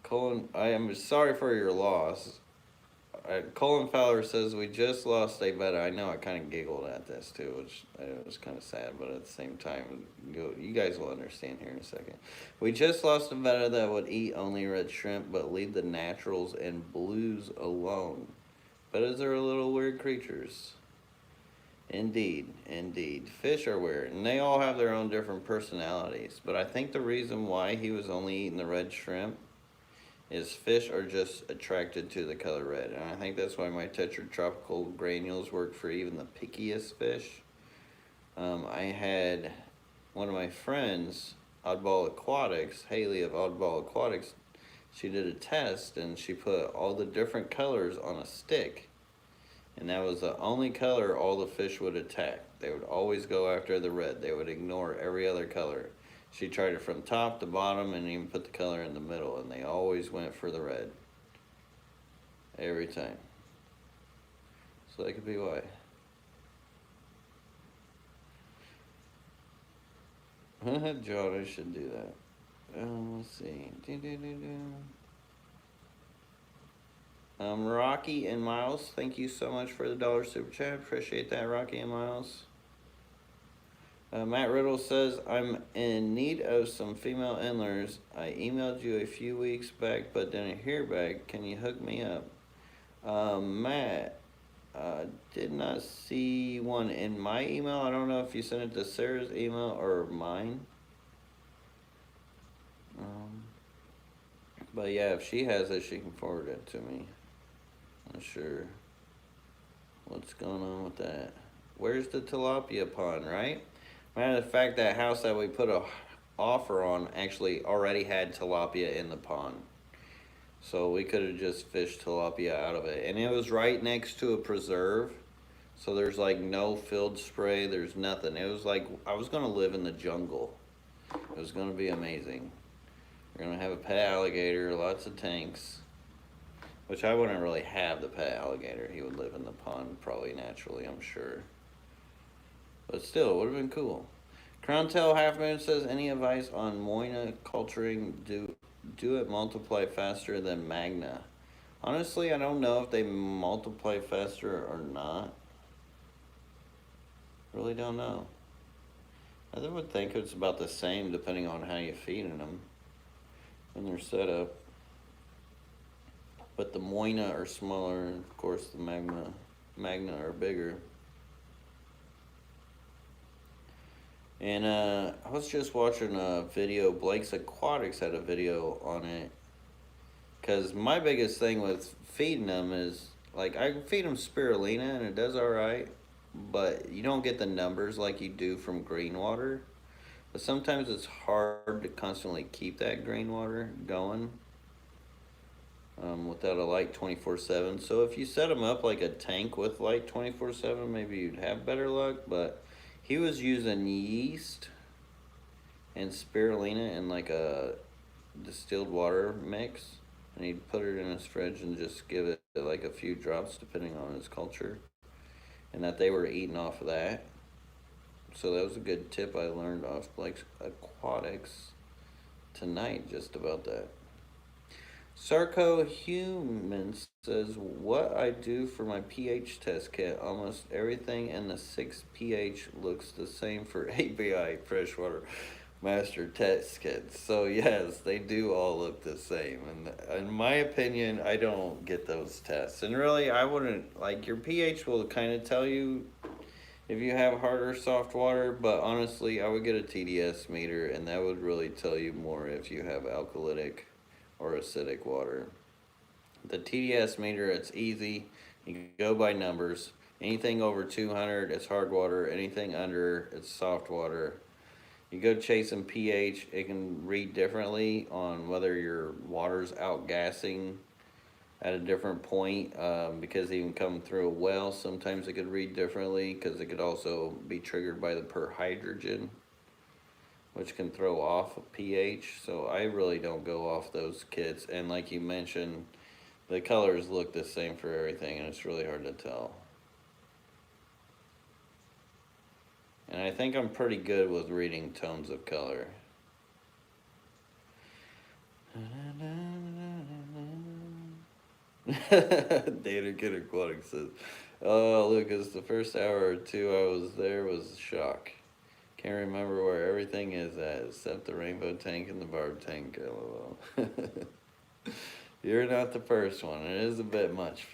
Colin, I am sorry for your loss. Colin Fowler says, we just lost a betta. I know I kind of giggled at this too, which was kind of sad, but at the same time, you guys will understand here in a second. We just lost a betta that would eat only red shrimp, but leave the naturals and blues alone. Bettas are little weird creatures. Indeed, indeed. Fish are weird, and they all have their own different personalities, but I think the reason why he was only eating the red shrimp is fish are just attracted to the color red. And I think that's why my Tetra Tropical granules work for even the pickiest fish. I had one of my friends, Oddball Aquatics, Haley of Oddball Aquatics, she did a test and she put all the different colors on a stick. And that was the only color all the fish would attack. They would always go after the red. They would ignore every other color. She tried it from top to bottom and even put the color in the middle, and they always went for the red. Every time. So that could be why. John, I should do that. Let's see. Rocky and Miles, thank you so much for the $1 super chat. Appreciate that, Rocky and Miles. Matt Riddle says, I'm in need of some female Antlers. I emailed you a few weeks back, but didn't hear back. Can you hook me up? Matt, did not see one in my email. I don't know if you sent it to Sarah's email or mine. But yeah, if she has it, she can forward it to me. Not sure what's going on with that. Where's the tilapia pond, right? Matter of fact, that house that we put a offer on actually already had tilapia in the pond. So we could have just fished tilapia out of it. And it was right next to a preserve. So there's like no field spray, there's nothing. It was like I was gonna live in the jungle. It was gonna be amazing. We're gonna have a pet alligator, lots of tanks. Which I wouldn't really have the pet alligator. He would live in the pond probably naturally, I'm sure. But still, it would have been cool. Crown Tail Half Moon says, any advice on Moina culturing? Do it multiply faster than Magna? Honestly, I don't know if they multiply faster or not. Really don't know. I would think it's about the same depending on how you're feeding them and their setup. But the Moina are smaller, and of course the Magna are bigger. And I was just watching a video, Blake's Aquatics had a video on it. Because my biggest thing with feeding them is, like, I can feed them spirulina and it does alright. But you don't get the numbers like you do from green water. But sometimes it's hard to constantly keep that green water going. Without a light 24/7. So if you set them up like a tank with light 24/7, maybe you'd have better luck. But he was using yeast and spirulina in like a distilled water mix, and he'd put it in his fridge and just give it like a few drops depending on his culture, and that they were eating off of that. So that was a good tip I learned off Blake's Aquatics tonight, just about that. Sarco Human says, what I do for my pH test kit, almost everything in the 6 pH looks the same for API Freshwater Master test kits. So yes, they do all look the same. And in my opinion, I don't get those tests. And really, I wouldn't, like, your pH will kind of tell you if you have hard or soft water, but honestly, I would get a TDS meter, and that would really tell you more if you have alkalytic or acidic water. The TDS meter, it's easy. You go by numbers. Anything over 200, it's hard water. Anything under, it's soft water. You go chasing pH, it can read differently on whether your water's outgassing at a different point, because even coming through a well, sometimes it could read differently because it could also be triggered by the perhydrogen, which can throw off a pH. So I really don't go off those kits. And like you mentioned, the colors look the same for everything, and it's really hard to tell. And I think I'm pretty good with reading tones of color. Data Kid Aquatics says, "Oh, Lucas, the first hour or two I was there was a shock. Can't remember where everything is at except the rainbow tank and the barb tank. LOL." You're not the first one. It is a bit much.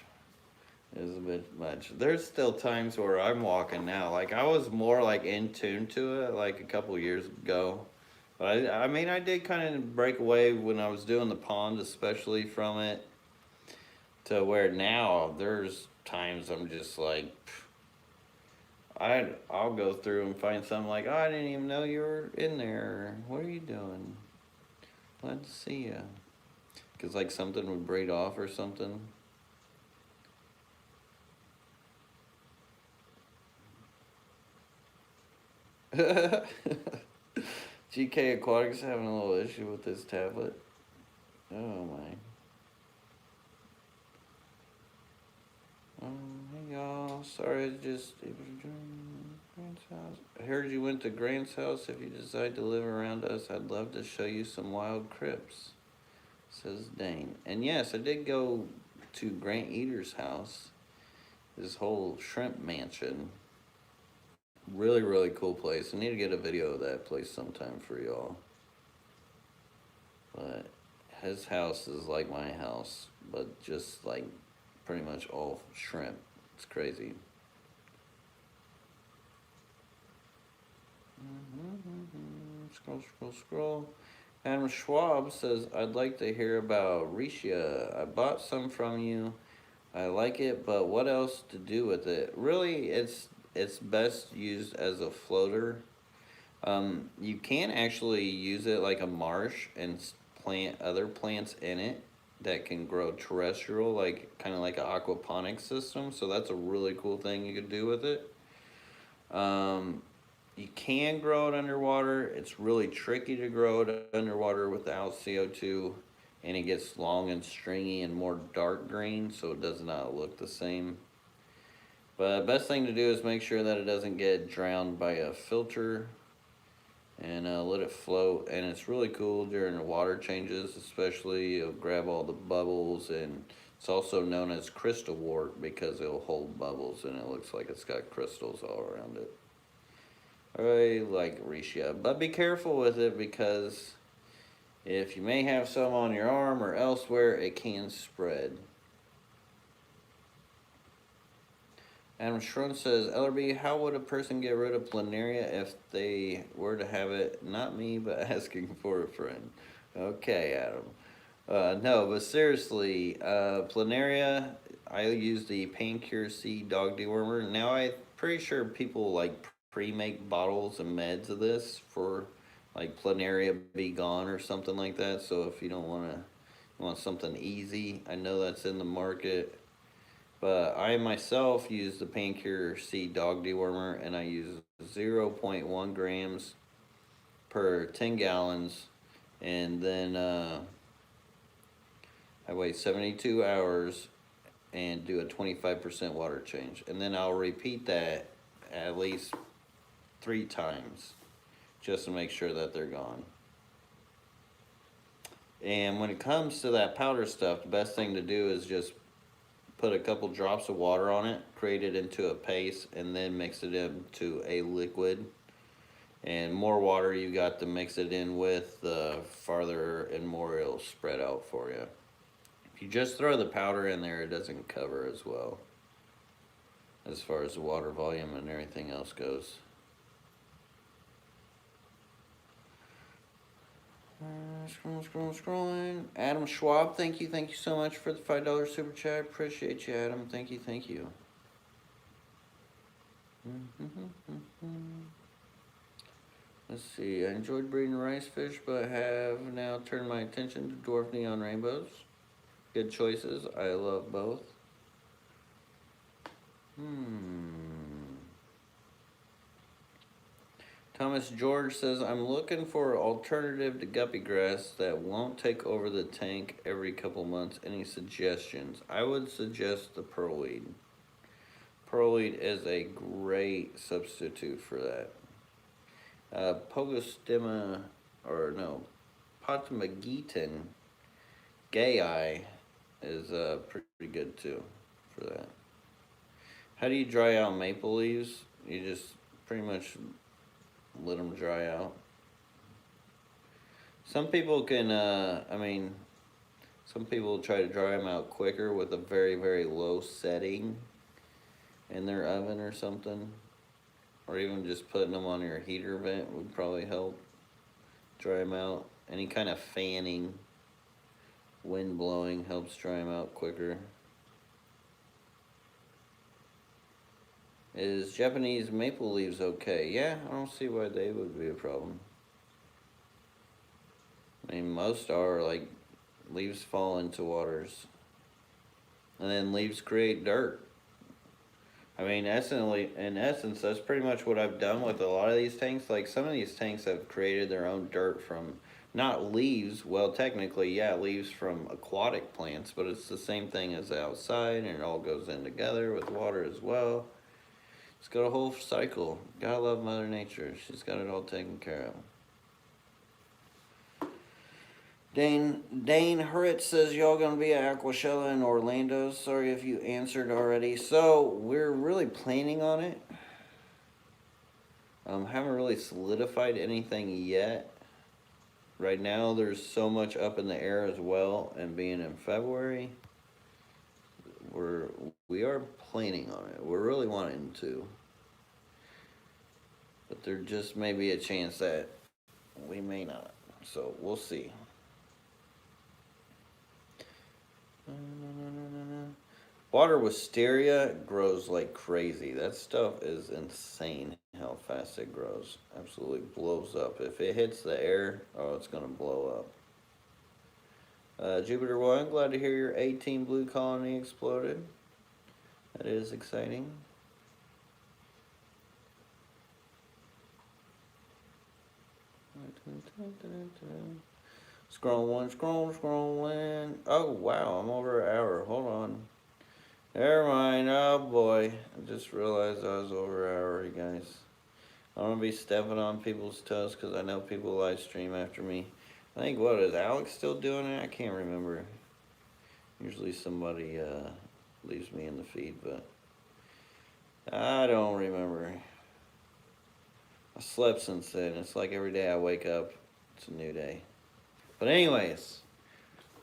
It is a bit much. There's still times where I'm walking now. Like, I was more like in tune to it like a couple years ago. But I mean, I did kind of break away when I was doing the pond, especially from it, to where now there's times I'm just like, I'll go through and find something like, oh, I didn't even know you were in there. What are you doing? Glad to see you. Because like something would breed off or something. GK Aquatics having a little issue with this tablet. Oh my. Hey y'all, sorry, just able to join Grant's house. I heard you went to Grant's house. If you decide to live around us, I'd love to show you some wild crypts, says Dane. And yes, I did go to Grant Eater's house, his whole shrimp mansion. Really, really cool place. I need to get a video of that place sometime for y'all. But his house is like my house, but just like pretty much all shrimp. It's crazy. Scroll. Adam Schwab says, I'd like to hear about Risha. I bought some from you. I like it, but what else to do with it? Really, it's best used as a floater. You can actually use it like a marsh and plant other plants in it that can grow terrestrial, like kind of like an aquaponics system. So that's a really cool thing you could do with it. You can grow it underwater. It's really tricky to grow it underwater without CO2, and it gets long and stringy and more dark green, so it does not look the same. But best thing to do is make sure that it doesn't get drowned by a filter, and let it float. And it's really cool during the water changes, especially. It'll grab all the bubbles, and it's also known as crystal wart because it'll hold bubbles and it looks like it's got crystals all around it. I like Risha, but be careful with it because if you may have some on your arm or elsewhere, it can spread. Adam Schrun says, LRB, how would a person get rid of planaria if they were to have it? Not me, but asking for a friend. Okay, Adam. No, but seriously, planaria, I use the Pain Cure C dog dewormer. Now, I'm pretty sure people like pre-make bottles and meds of this for like planaria be gone or something like that. So if you don't want something easy, I know that's in the market. But I myself use the Pain Cure C dog dewormer, and I use 0.1 grams per 10 gallons. And then I wait 72 hours and do a 25% water change. And then I'll repeat that at least 3 times just to make sure that they're gone. And when it comes to that powder stuff, the best thing to do is just put a couple drops of water on it, create it into a paste, and then mix it into a liquid. And more water you got to mix it in with, the farther and more it'll spread out for you. If you just throw the powder in there, it doesn't cover as well as far as the water volume and everything else goes. Scrolling. Adam Schwab, thank you so much for the $5 super chat. Appreciate you, Adam. Thank you. Let's see. I enjoyed breeding rice fish, but have now turned my attention to dwarf neon rainbows. Good choices. I love both. Thomas George says, I'm looking for an alternative to guppy grass that won't take over the tank every couple months. Any suggestions? I would suggest the pearlweed. Pearlweed is a great substitute for that. Pogostemma, or no, Potamogeton gayi is pretty good too for that. How do you dry out maple leaves? You just pretty much let them dry out. Some people can, some people try to dry them out quicker with a very, very low setting in their oven or something. Or even just putting them on your heater vent would probably help dry them out. Any kind of fanning, wind blowing helps dry them out quicker. Is Japanese maple leaves okay? Yeah, I don't see why they would be a problem. I mean, most are, like, leaves fall into waters. And then leaves create dirt. I mean, in essence, that's pretty much what I've done with a lot of these tanks. Like, some of these tanks have created their own dirt from, not leaves, well, technically, yeah, leaves from aquatic plants, but it's the same thing as outside, and it all goes in together with water as well. It's got a whole cycle. Gotta love Mother Nature. She's got it all taken care of. Dane Hurrit says, y'all gonna be at Aquashella in Orlando. Sorry if you answered already. So, we're really planning on it. Haven't really solidified anything yet. Right now, there's so much up in the air as well, and being in February, we are planning on it. We're really wanting to. But there just may be a chance that we may not. So, we'll see. Water wisteria grows like crazy. That stuff is insane how fast it grows. Absolutely blows up. If it hits the air, oh, it's going to blow up. Jupiter 1, glad to hear your 18 blue colony exploded. That is exciting. Scrolling. Oh, wow, I'm over an hour. Hold on. Never mind. Oh, boy. I just realized I was over an hour, you guys. I don't want to be stepping on people's toes because I know people live stream after me. I think, what, is Alex still doing it? I can't remember. Usually somebody leaves me in the feed, but I don't remember. I slept since then. It's like every day I wake up, it's a new day. But anyways,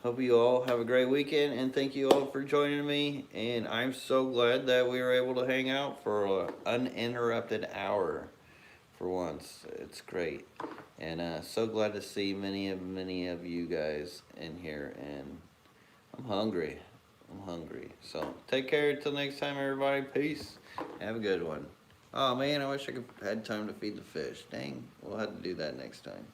hope you all have a great weekend, and thank you all for joining me. And I'm so glad that we were able to hang out for an uninterrupted hour for once. It's great. And so glad to see many of you guys in here. And I'm hungry. So take care until next time, everybody. Peace. Have a good one. Oh, man, I wish I had time to feed the fish. Dang, we'll have to do that next time.